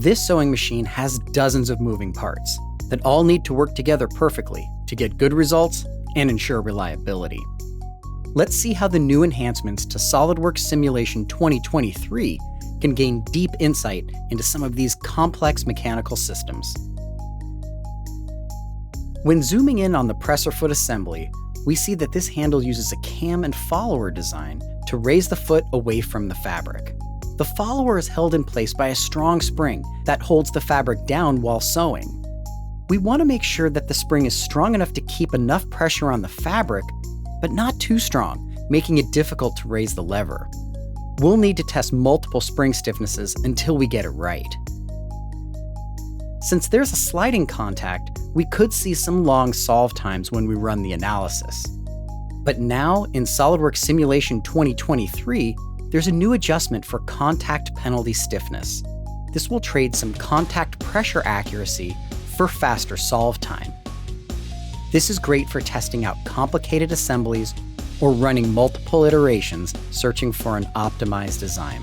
This sewing machine has dozens of moving parts that all need to work together perfectly to get good results and ensure reliability. Let's see how the new enhancements to SOLIDWORKS Simulation 2023 can gain deep insight into some of these complex mechanical systems. When zooming in on the presser foot assembly, we see that this handle uses a cam and follower design to raise the foot away from the fabric. The follower is held in place by a strong spring that holds the fabric down while sewing. We want to make sure that the spring is strong enough to keep enough pressure on the fabric, but not too strong, making it difficult to raise the lever. We'll need to test multiple spring stiffnesses until we get it right. Since there's a sliding contact, we could see some long solve times when we run the analysis. But now, in SOLIDWORKS Simulation 2023, there's a new adjustment for contact penalty stiffness. This will trade some contact pressure accuracy for faster solve time. This is great for testing out complicated assemblies or running multiple iterations searching for an optimized design.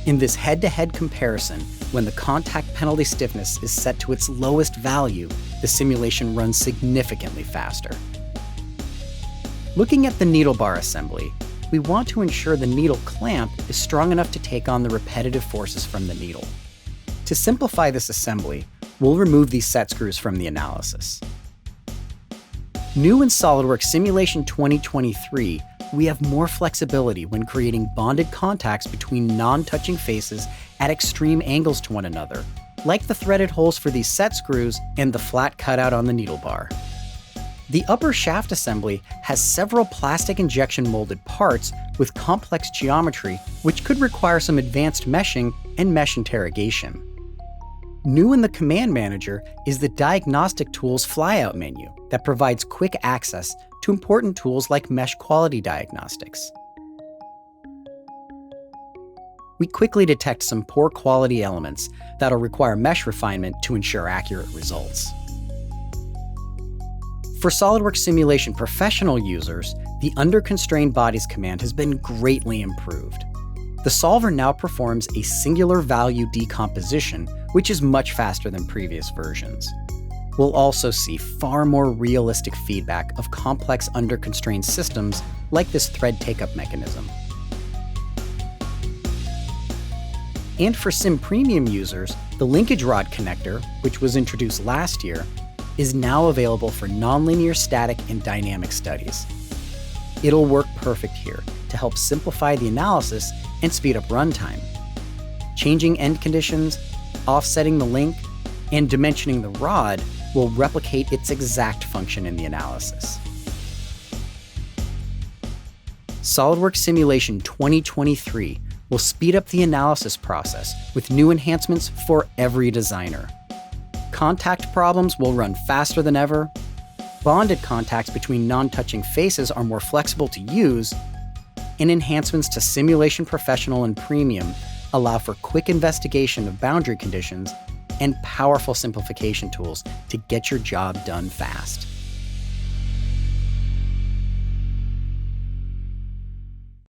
In this head-to-head comparison, when the contact penalty stiffness is set to its lowest value, the simulation runs significantly faster. Looking at the needle bar assembly, we want to ensure the needle clamp is strong enough to take on the repetitive forces from the needle. To simplify this assembly, we'll remove these set screws from the analysis. New in SOLIDWORKS Simulation 2023, we have more flexibility when creating bonded contacts between non-touching faces at extreme angles to one another, like the threaded holes for these set screws and the flat cutout on the needle bar. The upper shaft assembly has several plastic injection molded parts with complex geometry, which could require some advanced meshing and mesh interrogation. New in the Command Manager is the Diagnostic Tools flyout menu that provides quick access to important tools like mesh quality diagnostics. We quickly detect some poor quality elements that'll require mesh refinement to ensure accurate results. For SOLIDWORKS Simulation professional users, the Underconstrained Bodies command has been greatly improved. The solver now performs a singular value decomposition, which is much faster than previous versions. We'll also see far more realistic feedback of complex under-constrained systems like this thread take-up mechanism. And for Sim Premium users, the Linkage Rod connector, which was introduced last year, is now available for nonlinear static and dynamic studies. It'll work perfect here to help simplify the analysis and speed up runtime. Changing end conditions, offsetting the link, and dimensioning the rod will replicate its exact function in the analysis. SOLIDWORKS Simulation 2023 will speed up the analysis process with new enhancements for every designer. Contact problems will run faster than ever, bonded contacts between non-touching faces are more flexible to use, and enhancements to Simulation Professional and Premium allow for quick investigation of boundary conditions and powerful simplification tools to get your job done fast.